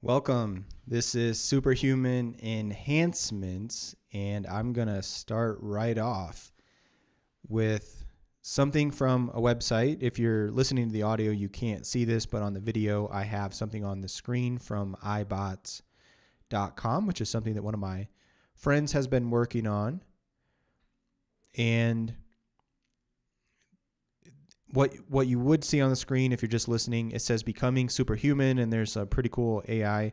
Welcome. This is Superhuman Enhancements, and I'm going to start right off with something from a website. If you're listening to the audio, you can't see this, but on the video, I have something on the screen from iBots.com, which is something that one of my friends has been working on. And what you would see on the screen if you're just listening, it says becoming superhuman, and there's a pretty cool AI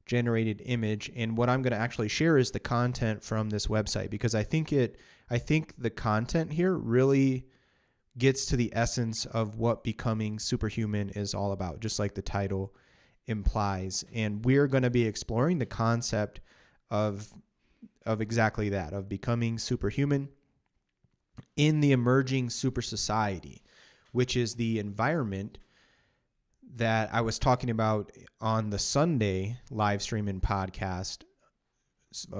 generated image. And what I'm going to actually share is the content from this website, because I think the content here really gets to the essence of what becoming superhuman is all about, just like the title implies. And we're going to be exploring the concept of exactly that, of becoming superhuman in the emerging super society, which is the environment that I was talking about on the Sunday live stream and podcast,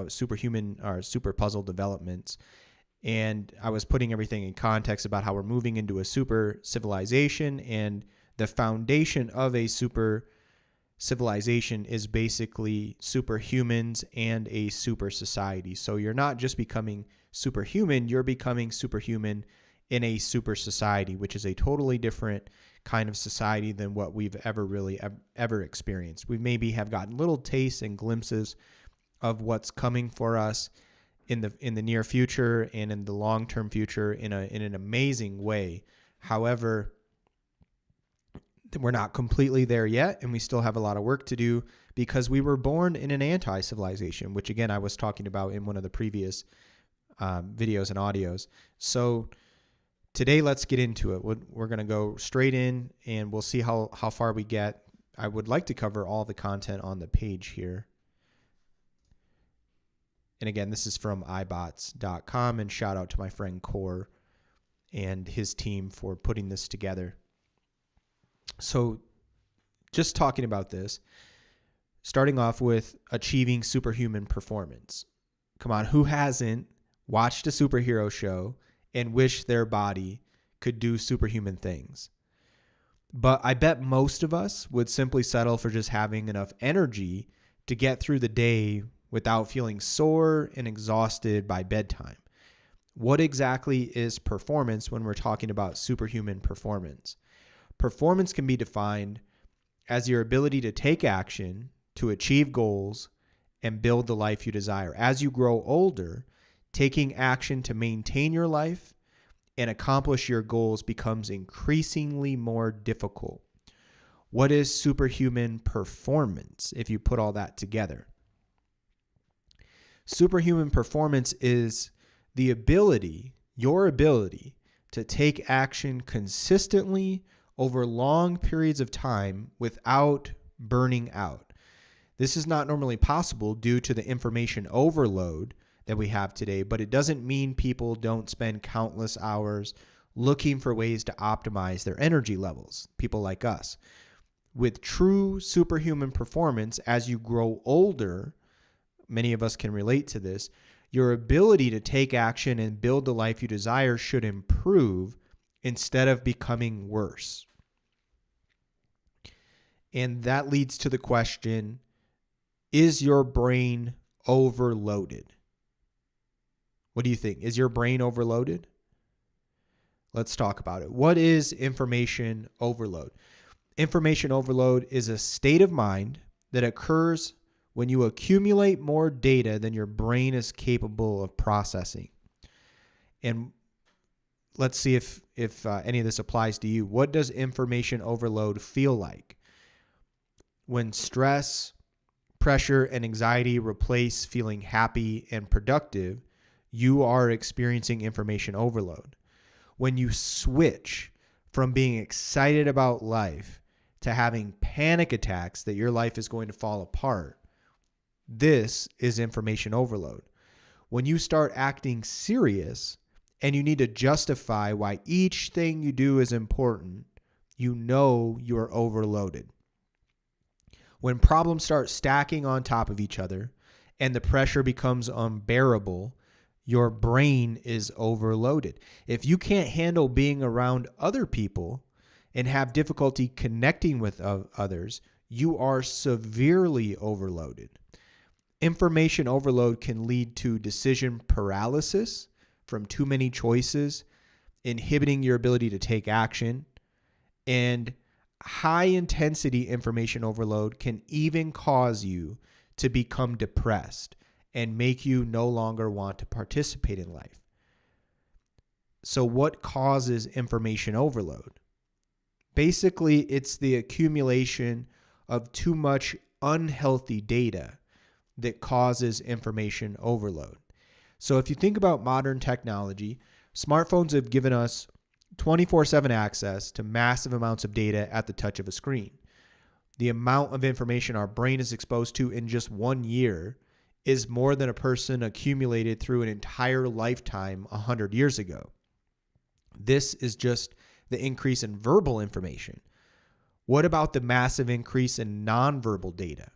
Superhuman or Super Puzzle Developments. And I was putting everything in context about how we're moving into a super civilization, and the foundation of a super civilization is basically superhumans and a super society. So you're not just becoming superhuman, you're becoming superhuman in a super society, which is a totally different kind of society than what we've ever experienced. We maybe have gotten little tastes and glimpses of what's coming for us in the near future and in the long-term future in an amazing way. However, we're not completely there yet, and we still have a lot of work to do because we were born in an anti-civilization, which again I was talking about in one of the previous videos and audios. So today, let's get into it. We're going to go straight in, and we'll see how far we get. I would like to cover all the content on the page here. And again, this is from iBots.com, and shout out to my friend Core and his team for putting this together. So just talking about this, starting off with achieving superhuman performance. Come on, who hasn't watched a superhero show and wish their body could do superhuman things? But I bet most of us would simply settle for just having enough energy to get through the day without feeling sore and exhausted by bedtime. What exactly is performance when we're talking about superhuman performance? Performance can be defined as your ability to take action, to achieve goals, and build the life you desire. As you grow older, taking action to maintain your life and accomplish your goals becomes increasingly more difficult. What is superhuman performance if you put all that together? Superhuman performance is the ability, your ability, to take action consistently over long periods of time without burning out. This is not normally possible due to the information overload that we have today, but it doesn't mean people don't spend countless hours looking for ways to optimize their energy levels, people like us. With true superhuman performance, as you grow older, many of us can relate to this, your ability to take action and build the life you desire should improve instead of becoming worse. And that leads to the question, is your brain overloaded? What do you think? Is your brain overloaded? Let's talk about it. What is information overload? Information overload is a state of mind that occurs when you accumulate more data than your brain is capable of processing. And let's see if any of this applies to you. What does information overload feel like? When stress, pressure, and anxiety replace feeling happy and productive, you are experiencing information overload. When you switch from being excited about life to having panic attacks that your life is going to fall apart, this is information overload. When you start acting serious and you need to justify why each thing you do is important, you know you're overloaded. When problems start stacking on top of each other and the pressure becomes unbearable, your brain is overloaded. If you can't handle being around other people and have difficulty connecting with others, you are severely overloaded. Information overload can lead to decision paralysis from too many choices, inhibiting your ability to take action, and high intensity information overload can even cause you to become depressed and make you no longer want to participate in life. So what causes information overload? Basically, it's the accumulation of too much unhealthy data that causes information overload. So if you think about modern technology, smartphones have given us 24/7 access to massive amounts of data at the touch of a screen. The amount of information our brain is exposed to in just 1 year is more than a person accumulated through an entire lifetime 100 years ago. This is just the increase in verbal information. What about the massive increase in nonverbal data?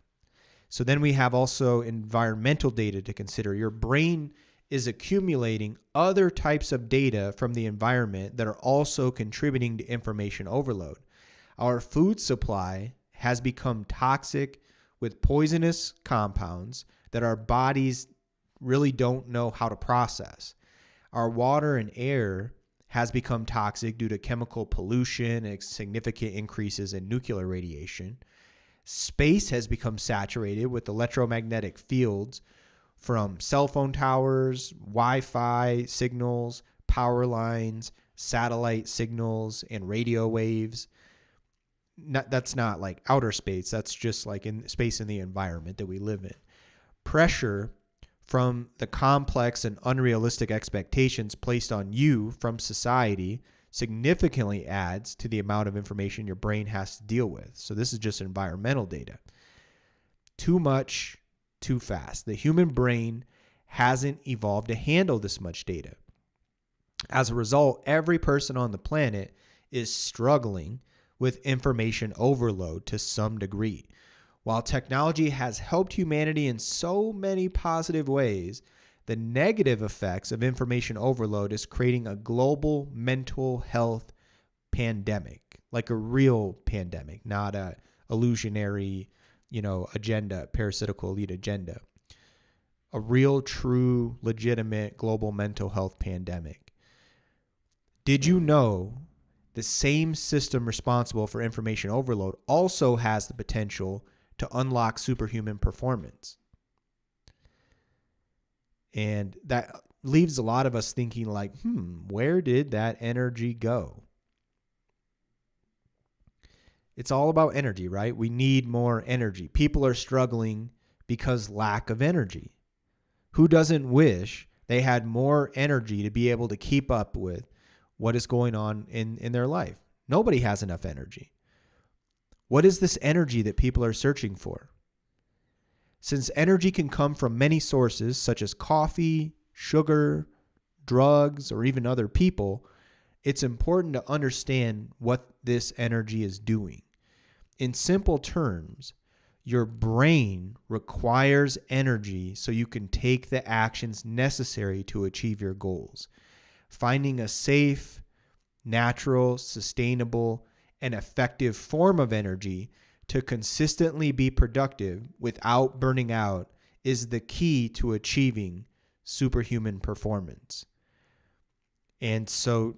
So then we have also environmental data to consider. Your brain is accumulating other types of data from the environment that are also contributing to information overload. Our food supply has become toxic with poisonous compounds that our bodies really don't know how to process. Our water and air has become toxic due to chemical pollution and significant increases in nuclear radiation. Space has become saturated with electromagnetic fields from cell phone towers, Wi-Fi signals, power lines, satellite signals, and radio waves. That's not like outer space. That's just like in space in the environment that we live in. Pressure from the complex and unrealistic expectations placed on you from society significantly adds to the amount of information your brain has to deal with. So this is just environmental data. Too much, too fast. The human brain hasn't evolved to handle this much data. As a result, every person on the planet is struggling with information overload to some degree. While technology has helped humanity in so many positive ways, the negative effects of information overload is creating a global mental health pandemic, like a real pandemic, not a illusionary, agenda, parasitical elite agenda. A real, true, legitimate global mental health pandemic. Did you know the same system responsible for information overload also has the potential to unlock superhuman performance? And that leaves a lot of us thinking like, where did that energy go? It's all about energy, right? We need more energy. People are struggling because lack of energy. Who doesn't wish they had more energy to be able to keep up with what is going on in their life? Nobody has enough energy. What is this energy that people are searching for? Since energy can come from many sources such as coffee, sugar, drugs, or even other people, it's important to understand what this energy is doing. In simple terms, your brain requires energy so you can take the actions necessary to achieve your goals. Finding a safe, natural, sustainable, and effective form of energy to consistently be productive without burning out is the key to achieving superhuman performance. And so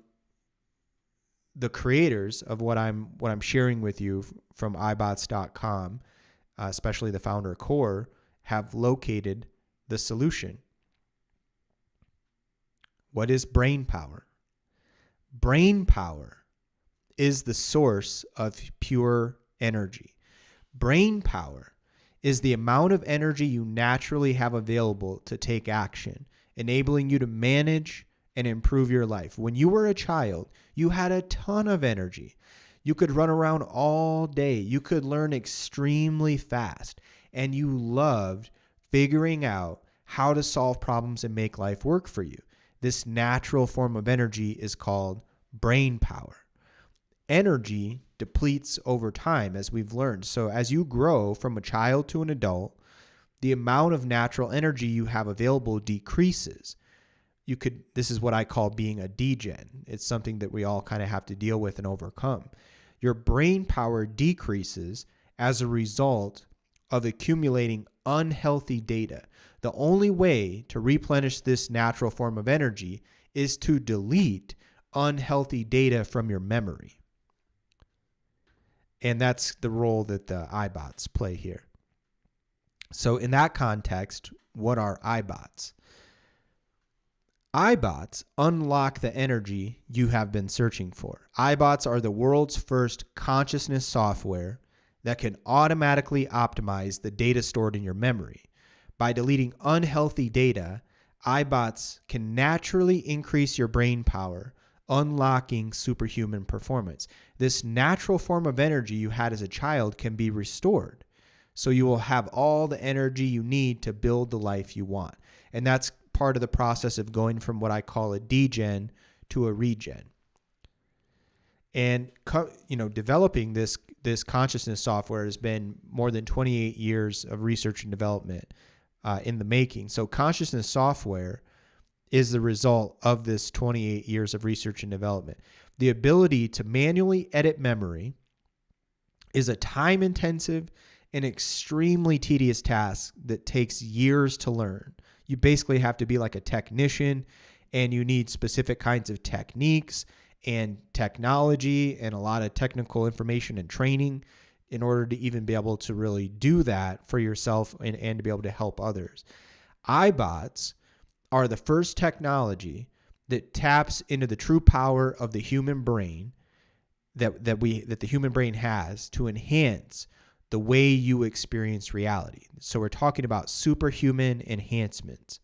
the creators of what I'm sharing with you from iBots.com, especially the founder core, have located the solution. What is brain power? Brain power is the source of pure energy. Brain power is the amount of energy you naturally have available to take action, enabling you to manage and improve your life. When you were a child, you had a ton of energy. You could run around all day. You could learn extremely fast, and you loved figuring out how to solve problems and make life work for you. This natural form of energy is called brain power. Energy depletes over time, as we've learned. So as you grow from a child to an adult, the amount of natural energy you have available decreases. This is what I call being a degen. It's something that we all kind of have to deal with and overcome. Your brain power decreases as a result of accumulating unhealthy data. The only way to replenish this natural form of energy is to delete unhealthy data from your memory. And that's the role that the iBots play here. So in that context, what are iBots? iBots unlock the energy you have been searching for. iBots are the world's first consciousness software that can automatically optimize the data stored in your memory. By deleting unhealthy data, iBots can naturally increase your brain power, unlocking superhuman performance. This natural form of energy you had as a child can be restored. So you will have all the energy you need to build the life you want. And that's part of the process of going from what I call a degen to a regen. And developing this consciousness software has been more than 28 years of research and development in the making. So consciousness software is the result of this 28 years of research and development. The ability to manually edit memory is a time-intensive and extremely tedious task that takes years to learn. You basically have to be like a technician, and you need specific kinds of techniques and technology and a lot of technical information and training in order to even be able to really do that for yourself and to be able to help others. iBots are the first technology that taps into the true power of the human brain that the human brain has to enhance the way you experience reality. So we're talking about superhuman enhancements.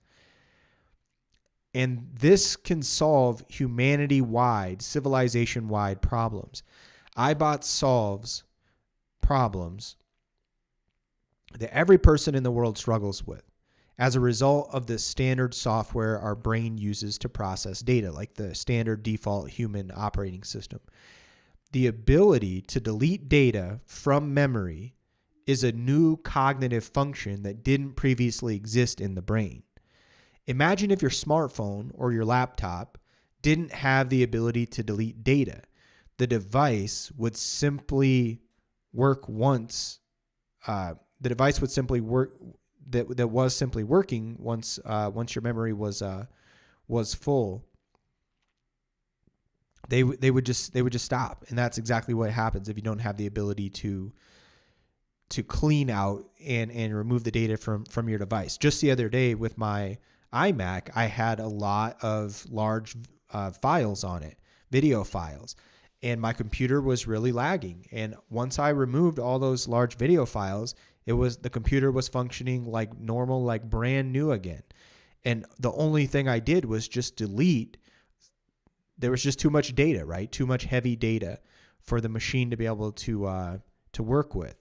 And this can solve humanity-wide, civilization-wide problems. iBots solves problems that every person in the world struggles with as a result of the standard software our brain uses to process data, like the standard default human operating system. The ability to delete data from memory is a new cognitive function that didn't previously exist in the brain. Imagine if your smartphone or your laptop didn't have the ability to delete data. The device would simply work once. The device would simply work. That was simply working once your memory was full. They would just stop, and that's exactly what happens if you don't have the ability to clean out and remove the data from your device. Just the other day with my iMac, I had a lot of large files on it, video files, and my computer was really lagging. And once I removed all those large video files, the computer was functioning like normal, like brand new again. And the only thing I did was just delete. There was just too much data, right? Too much heavy data for the machine to be able to work with.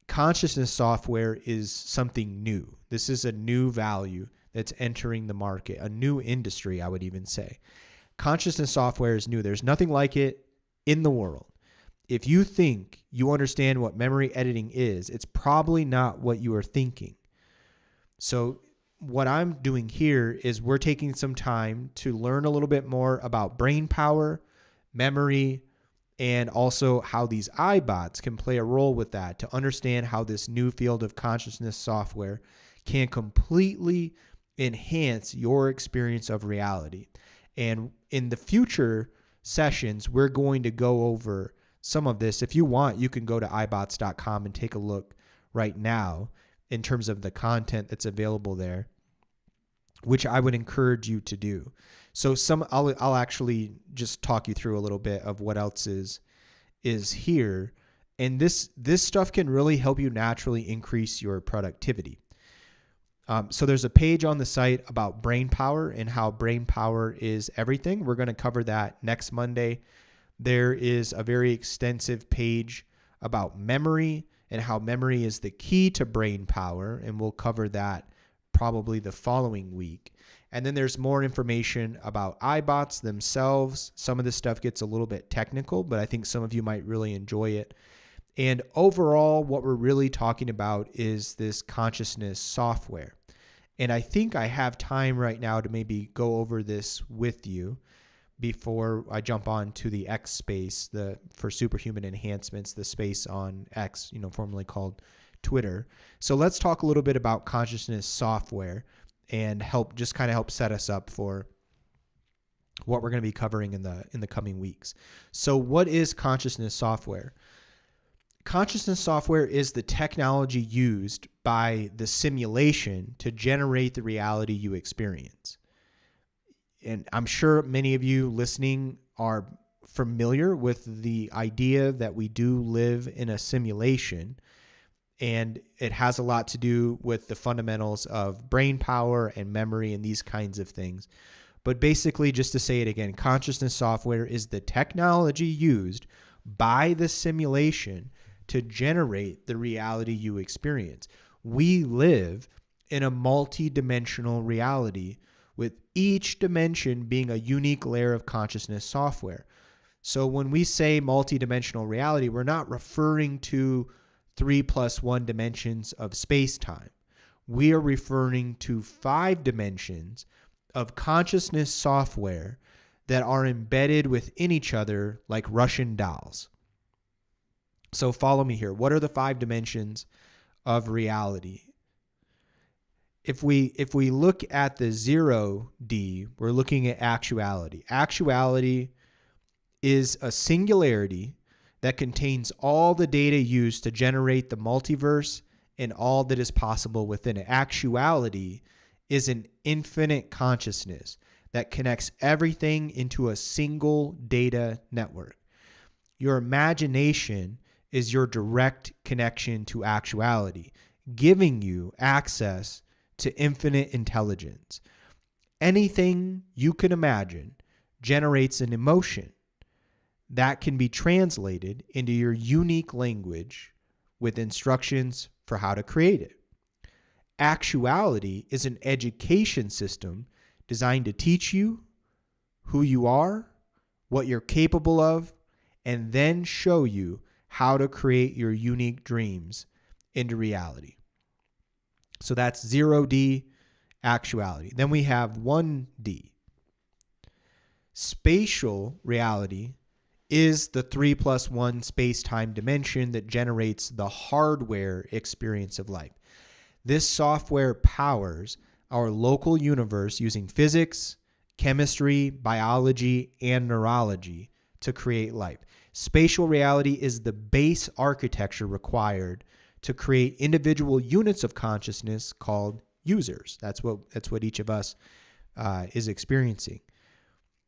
Consciousness software is something new. This is a new value that's entering the market, a new industry, I would even say. Consciousness software is new. There's nothing like it in the world. If you think you understand what memory editing is, it's probably not what you are thinking. So what I'm doing here is we're taking some time to learn a little bit more about brain power, memory, and also how these iBots can play a role with that, to understand how this new field of consciousness software can completely enhance your experience of reality. And in the future sessions, we're going to go over some of this. If you want, you can go to iBots.com and take a look right now in terms of the content that's available there, which I would encourage you to do. So I'll actually just talk you through a little bit of what else is here. And this stuff can really help you naturally increase your productivity. So there's a page on the site about brain power and how brain power is everything. We're going to cover that next Monday. There is a very extensive page about memory and how memory is the key to brain power, and we'll cover that probably the following week. And then there's more information about iBots themselves. Some of this stuff gets a little bit technical, but I think some of you might really enjoy it. And overall, what we're really talking about is this consciousness software. And I think I have time right now to maybe go over this with you, before I jump on to the X space, for Superhuman enhancements, the space on X, formerly called Twitter. So let's talk a little bit about consciousness software and help set us up for what we're going to be covering in the coming weeks. So what is consciousness software? Consciousness software is the technology used by the simulation to generate the reality you experience. And I'm sure many of you listening are familiar with the idea that we do live in a simulation, and it has a lot to do with the fundamentals of brain power and memory and these kinds of things. But basically, just to say it again, consciousness software is the technology used by the simulation to generate the reality you experience. We live in a multi-dimensional reality, with each dimension being a unique layer of consciousness software. So when we say multi-dimensional reality, we're not referring to 3 + 1 dimensions of space-time. We are referring to 5 dimensions of consciousness software that are embedded within each other like Russian dolls. So follow me here. What are the 5 dimensions of reality? If we look at the 0D, we're looking at actuality. Actuality is a singularity that contains all the data used to generate the multiverse and all that is possible within it. Actuality is an infinite consciousness that connects everything into a single data network. Your imagination is your direct connection to actuality, giving you access to infinite intelligence. Anything you can imagine generates an emotion that can be translated into your unique language with instructions for how to create it. Actuality is an education system designed to teach you who you are, what you're capable of, and then show you how to create your unique dreams into reality. So that's 0D, actuality. Then we have 1D. Spatial reality is the 3 + 1 space-time dimension that generates the hardware experience of life. This software powers our local universe using physics, chemistry, biology, and neurology to create life. Spatial reality is the base architecture required to create individual units of consciousness called users. That's what each of us is experiencing.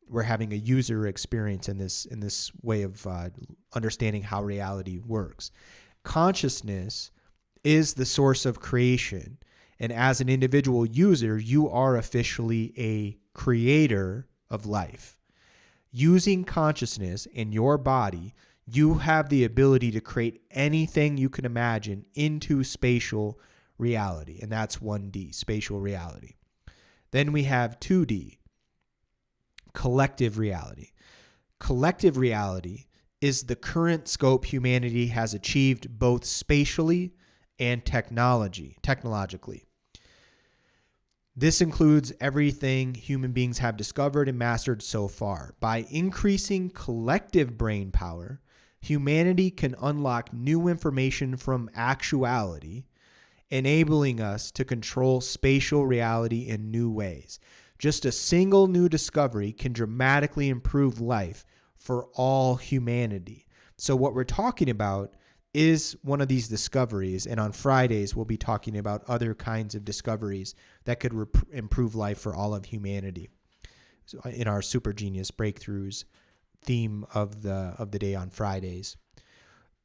We're having a user experience in this way of understanding how reality works. Consciousness is the source of creation, and as an individual user, you are officially a creator of life. Using consciousness in your body, you have the ability to create anything you can imagine into spatial reality, and that's 1D, spatial reality. Then we have 2D, collective reality. Collective reality is the current scope humanity has achieved both spatially and technologically. This includes everything human beings have discovered and mastered so far. By increasing collective brain power, humanity can unlock new information from actuality, enabling us to control spatial reality in new ways. Just a single new discovery can dramatically improve life for all humanity. So what we're talking about is one of these discoveries, and on Fridays we'll be talking about other kinds of discoveries that could improve life for all of humanity. So in our Super Genius Breakthroughs theme of the day on Fridays.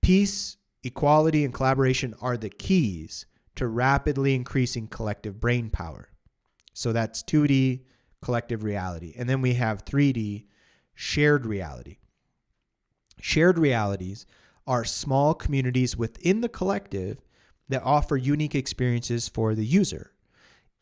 Peace, equality, and collaboration are the keys to rapidly increasing collective brain power. So that's 2D, collective reality. And then we have 3D, shared reality. Shared realities are small communities within the collective that offer unique experiences for the user.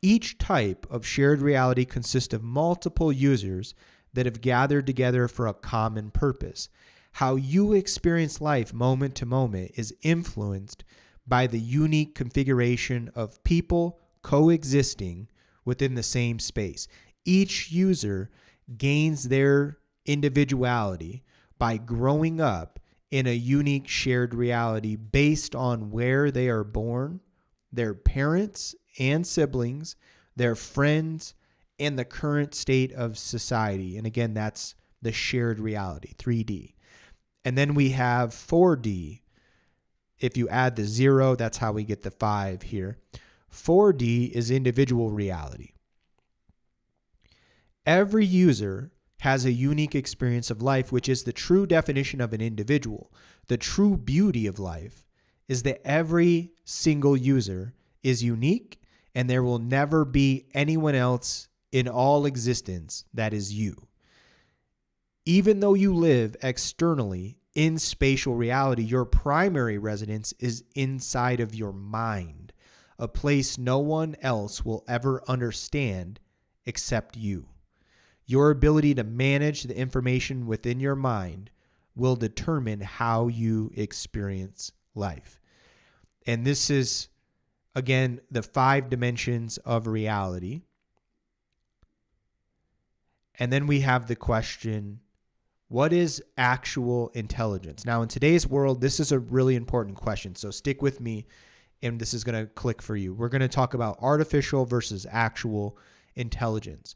Each type of shared reality consists of multiple users that have gathered together for a common purpose. How you experience life moment to moment is influenced by the unique configuration of people coexisting within the same space. Each user gains their individuality by growing up in a unique shared reality based on where they are born, their parents and siblings, their friends, and the current state of society. And again, that's the shared reality, 3D. And then we have 4D. If you add the 0, that's how we get the 5 here. 4D is individual reality. Every user has a unique experience of life, which is the true definition of an individual. The true beauty of life is that every single user is unique, and there will never be anyone else in all existence that is you. Even though you live externally in spatial reality, your primary residence is inside of your mind, a place no one else will ever understand except you. Your ability to manage the information within your mind will determine how you experience life. And this is, again, the 5 dimensions of reality. And then we have the question, what is actual intelligence? Now, in today's world, this is a really important question. So stick with me, and this is going to click for you. We're going to talk about artificial versus actual intelligence.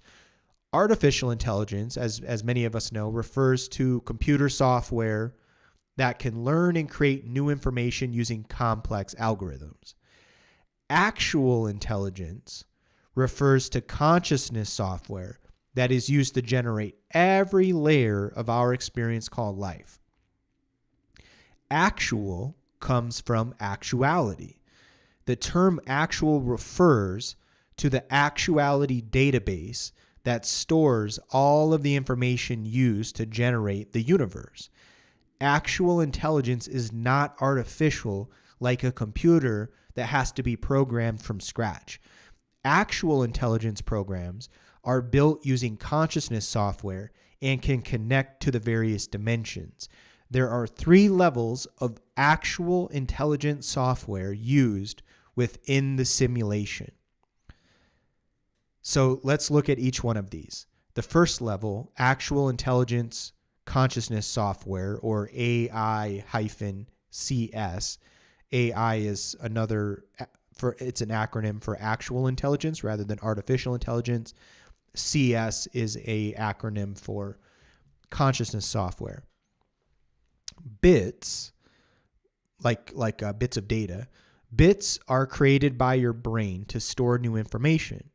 Artificial intelligence, as many of us know, refers to computer software that can learn and create new information using complex algorithms. Actual intelligence refers to consciousness software that is used to generate every layer of our experience called life. Actual comes from actuality. The term actual refers to the actuality database that stores all of the information used to generate the universe. Actual intelligence is not artificial like a computer that has to be programmed from scratch. Actual intelligence programs are built using consciousness software and can connect to the various dimensions. There are 3 levels of actual intelligence software used within the simulation. So let's look at each one of these. The first level, actual intelligence consciousness software, or AI-CS. AI is it's an acronym for actual intelligence rather than artificial intelligence. CS is a acronym for consciousness software. Bits, like bits of data, bits are created by your brain to store new information.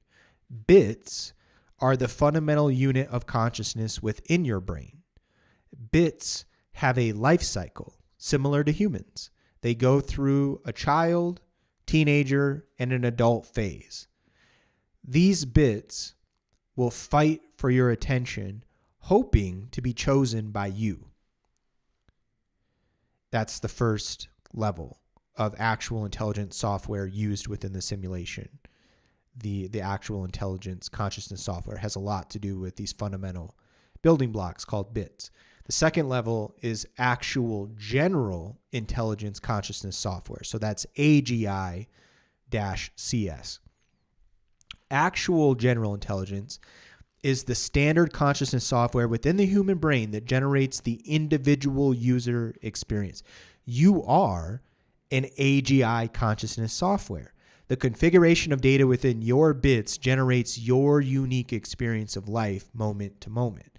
Bits are the fundamental unit of consciousness within your brain. Bits have a life cycle similar to humans. They go through a child, teenager, and an adult phase. These bits will fight for your attention, hoping to be chosen by you. That's the first level of actual intelligence software used within the simulation. The actual intelligence consciousness software has a lot to do with these fundamental building blocks called bits. The second level is actual general intelligence consciousness software. So that's AGI-CS. Actual general intelligence is the standard consciousness software within the human brain that generates the individual user experience. You are an AGI consciousness software. The configuration of data within your bits generates your unique experience of life moment to moment.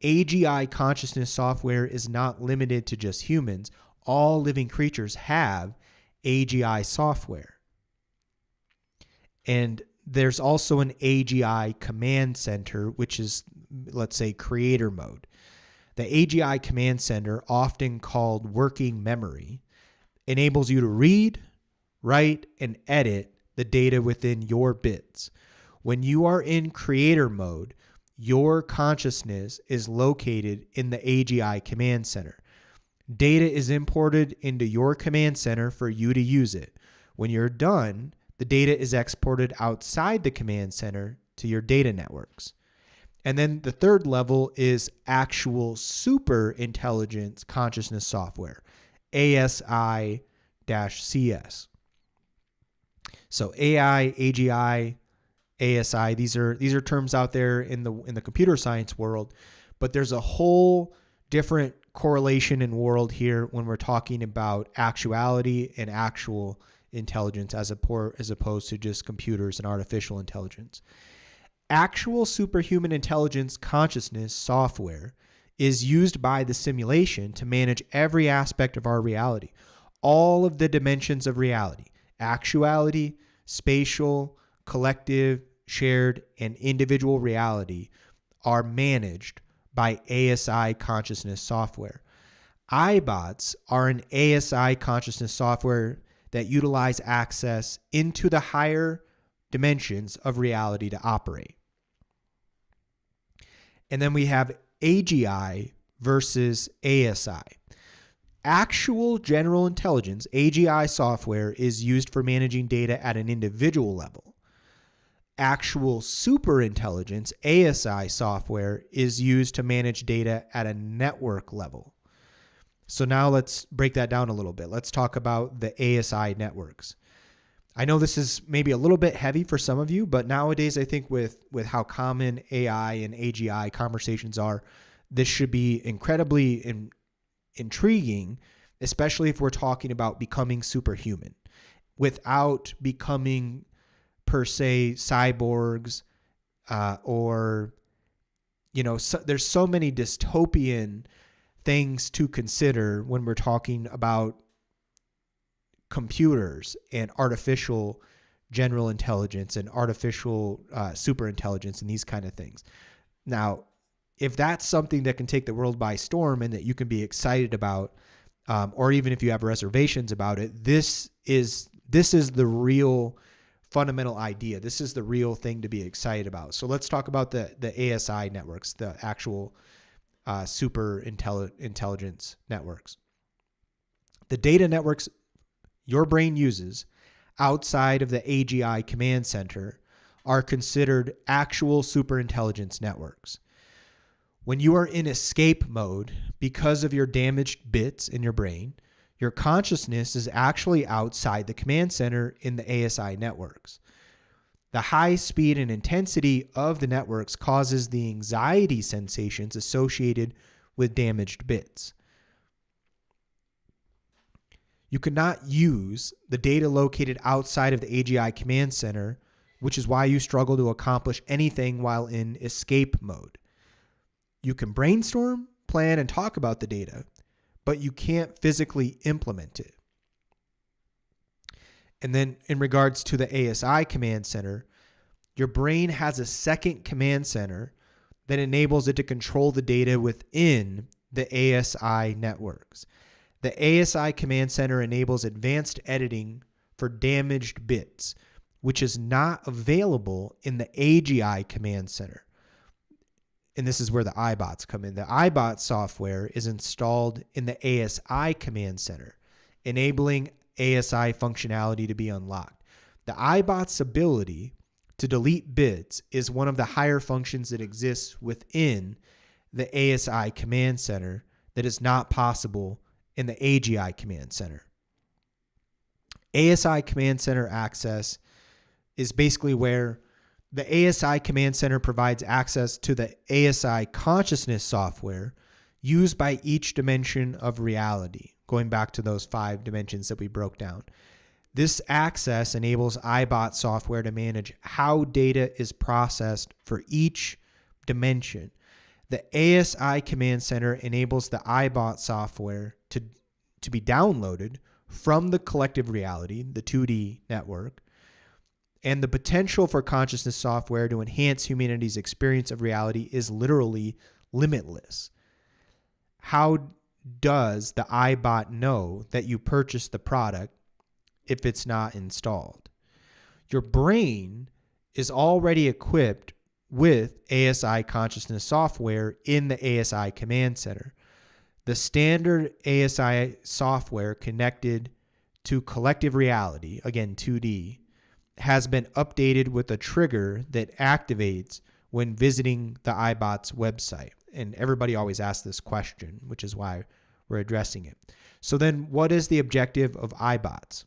AGI consciousness software is not limited to just humans. All living creatures have AGI software. And there's also an AGI command center, which is, let's say, creator mode. The AGI command center, often called working memory, enables you to read, write, and edit the data within your bits. When you are in creator mode, your consciousness is located in the AGI command center. Data is imported into your command center for you to use it. When you're done, the data is exported outside the command center to your data networks. And then the third level is actual super intelligence consciousness software, ASI-CS. So AI, AGI, ASI, these are terms out there in the computer science world, But there's a whole different correlation in world here when we're talking about actuality and actual intelligence as opposed to just computers and artificial intelligence. Actual superhuman intelligence consciousness software is used by the simulation to manage every aspect of our reality, all of the dimensions of reality: actuality, spatial, collective, shared, and individual reality are managed by ASI consciousness software. iBots are an ASI consciousness software that utilize access into the higher dimensions of reality to operate. And then we have AGI versus ASI. Actual general intelligence, AGI software, is used for managing data at an individual level. Actual superintelligence, ASI software, is used to manage data at a network level. So now let's break that down a little bit. Let's talk about the ASI networks. I know this is maybe a little bit heavy for some of you, but nowadays I think with how common AI and AGI conversations are, this should be incredibly intriguing, especially if we're talking about becoming superhuman without becoming per se cyborgs, or, there's so many dystopian things to consider when we're talking about computers and artificial general intelligence and artificial superintelligence and these kind of things. Now, if that's something that can take the world by storm and that you can be excited about, or even if you have reservations about it, this is the real fundamental idea. This is the real thing to be excited about. So let's talk about the ASI networks, the actual super intelligence networks. The data networks your brain uses outside of the AGI command center are considered actual superintelligence networks. When you are in escape mode because of your damaged bits in your brain, your consciousness is actually outside the command center in the ASI networks. The high speed and intensity of the networks causes the anxiety sensations associated with damaged bits. You cannot use the data located outside of the AGI command center, which is why you struggle to accomplish anything while in escape mode. You can brainstorm, plan, and talk about the data, but you can't physically implement it. And then in regards to the ASI command center, your brain has a second command center that enables it to control the data within the ASI networks. The ASI command center enables advanced editing for damaged bits, which is not available in the AGI command center. And this is where the iBots come in. The iBots software is installed in the ASI command center, enabling ASI functionality to be unlocked. The iBots ability to delete bits is one of the higher functions that exists within the ASI command center that is not possible in the AGI command center. ASI command center access is basically where the ASI command center provides access to the ASI consciousness software used by each dimension of reality, going back to those 5 dimensions that we broke down. This access enables iBot software to manage how data is processed for each dimension. The ASI command center enables the iBot software to be downloaded from the collective reality, the 2D network, and the potential for consciousness software to enhance humanity's experience of reality is literally limitless. How does the iBot know that you purchased the product if it's not installed? Your brain is already equipped with ASI consciousness software in the ASI command center. The standard ASI software connected to collective reality, again 2D, has been updated with a trigger that activates when visiting the iBots website. And everybody always asks this question, which is why we're addressing it. So then what is the objective of iBots?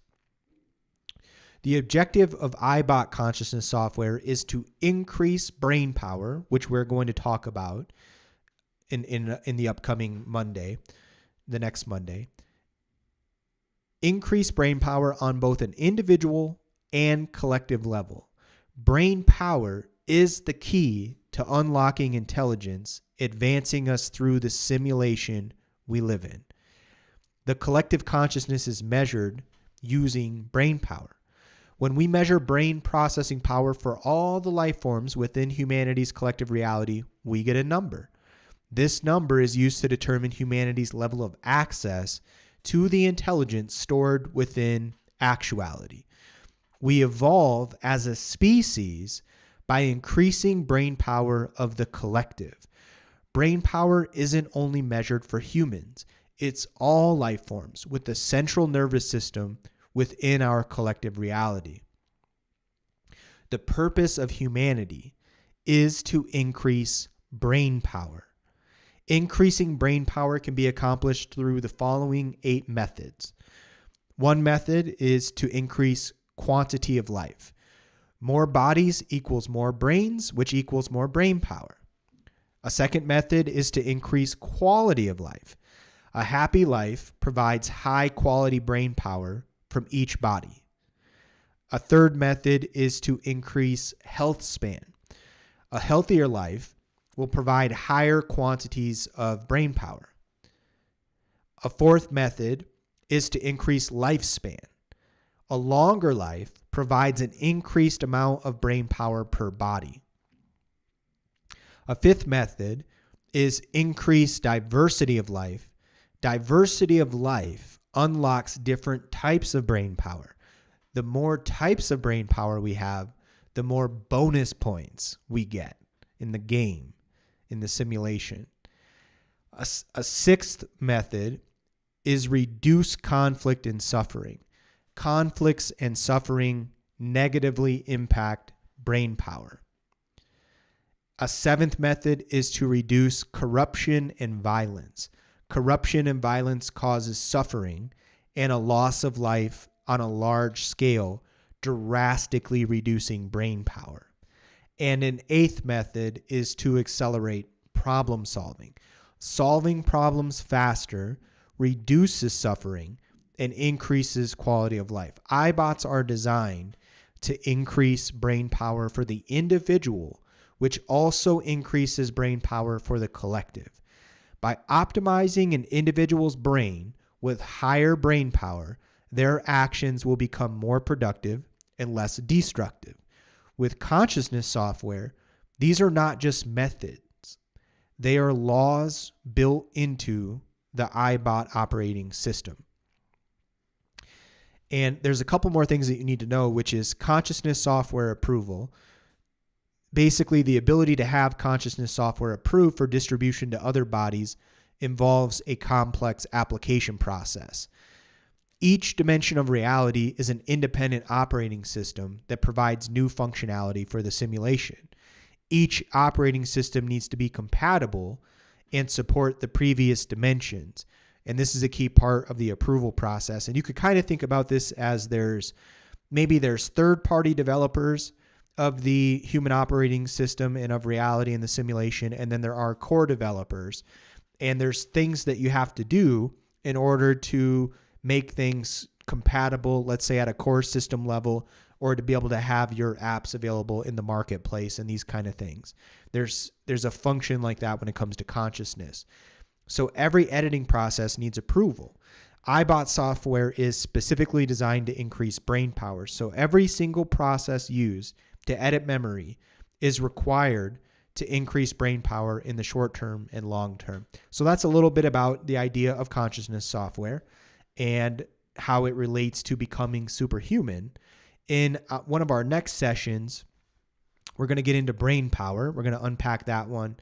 The objective of iBot consciousness software is to increase brain power, which we're going to talk about in the upcoming Monday, the next Monday. Increase brain power on both an individual and collective level. Brain power is the key to unlocking intelligence, advancing us through the simulation we live in. The collective consciousness is measured using brain power. When we measure brain processing power for all the life forms within humanity's collective reality, we get a number. This number is used to determine humanity's level of access to the intelligence stored within actuality. We evolve as a species by increasing brain power of the collective. Brain power isn't only measured for humans. It's all life forms with the central nervous system within our collective reality. The purpose of humanity is to increase brain power. Increasing brain power can be accomplished through the following 8 methods. One method is to increase quantity of life. More bodies equals more brains, which equals more brain power. A second method is to increase quality of life. A happy life provides high quality brain power from each body. A third method is to increase health span. A healthier life will provide higher quantities of brain power. A fourth method is to increase lifespan. A longer life provides an increased amount of brain power per body. A fifth method is increased diversity of life. Diversity of life unlocks different types of brain power. The more types of brain power we have, the more bonus points we get in the game, in the simulation. A sixth method is reduce conflict and suffering. Conflicts and suffering negatively impact brain power. A seventh method is to reduce corruption and violence. Corruption and violence causes suffering and a loss of life on a large scale, drastically reducing brain power. And an eighth method is to accelerate problem solving. Solving problems faster reduces suffering and increases quality of life. iBots are designed to increase brain power for the individual, which also increases brain power for the collective. By optimizing an individual's brain with higher brain power, their actions will become more productive and less destructive. With consciousness software, these are not just methods. They are laws built into the iBot operating system. And there's a couple more things that you need to know, which is consciousness software approval. Basically, the ability to have consciousness software approved for distribution to other bodies involves a complex application process. Each dimension of reality is an independent operating system that provides new functionality for the simulation. Each operating system needs to be compatible and support the previous dimensions. And this is a key part of the approval process. And you could kind of think about this as there's third-party developers of the human operating system and of reality in the simulation, and then there are core developers. And there's things that you have to do in order to make things compatible, let's say at a core system level, or to be able to have your apps available in the marketplace and these kind of things. There's a function like that when it comes to consciousness. So every editing process needs approval. iBot software is specifically designed to increase brain power. So every single process used to edit memory is required to increase brain power in the short term and long term. So that's a little bit about the idea of consciousness software and how it relates to becoming superhuman. In one of our next sessions, we're going to get into brain power. We're going to unpack that one,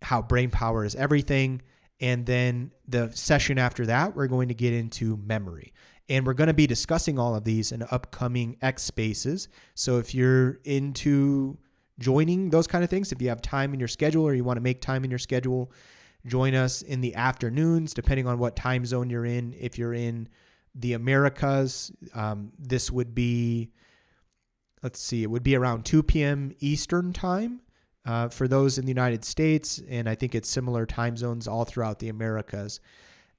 how brain power is everything. And then the session after that, we're going to get into memory. And we're going to be discussing all of these in upcoming X Spaces. So if you're into joining those kind of things, if you have time in your schedule or you want to make time in your schedule, join us in the afternoons, depending on what time zone you're in. If you're in the Americas, this would be, it would be around 2 p.m. Eastern time. for those in the United States, and I think it's similar time zones all throughout the Americas.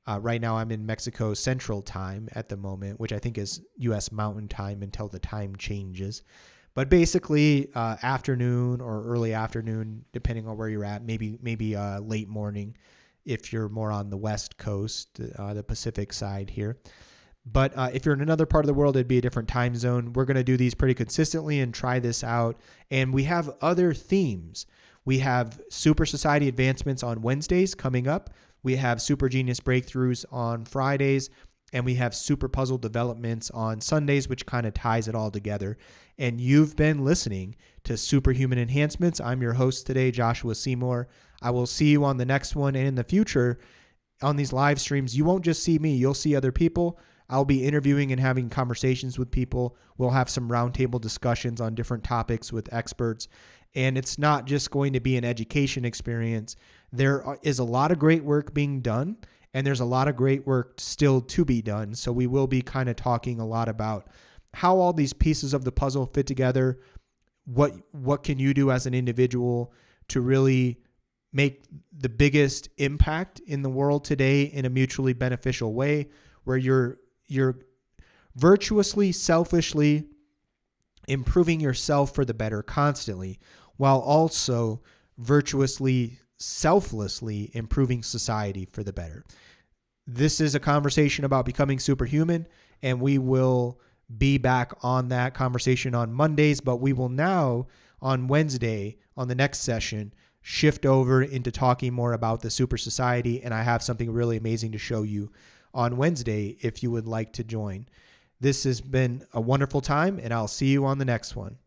Right now, I'm in Mexico Central Time at the moment, which I think is U.S. Mountain Time until the time changes. But basically, afternoon or early afternoon, depending on where you're at, maybe late morning if you're more on the West Coast, the Pacific side here. But if you're in another part of the world, it'd be a different time zone. We're going to do these pretty consistently and try this out. And we have other themes. We have super society advancements on Wednesdays coming up. We have super genius breakthroughs on Fridays. And we have super puzzle developments on Sundays, which kind of ties it all together. And you've been listening to Superhuman Enhancements. I'm your host today, Joshua Seymour. I will see you on the next one. And in the future, on these live streams, you won't just see me. You'll see other people. I'll be interviewing and having conversations with people. We'll have some roundtable discussions on different topics with experts. And it's not just going to be an education experience. There is a lot of great work being done, and there's a lot of great work still to be done. So we will be kind of talking a lot about how all these pieces of the puzzle fit together. What can you do as an individual to really make the biggest impact in the world today in a mutually beneficial way, where you're virtuously, selfishly improving yourself for the better constantly, while also virtuously, selflessly improving society for the better. This is a conversation about becoming superhuman, and we will be back on that conversation on Mondays, but we will now on Wednesday, on the next session, shift over into talking more about the super society, and I have something really amazing to show you on Wednesday if you would like to join. This has been a wonderful time, and I'll see you on the next one.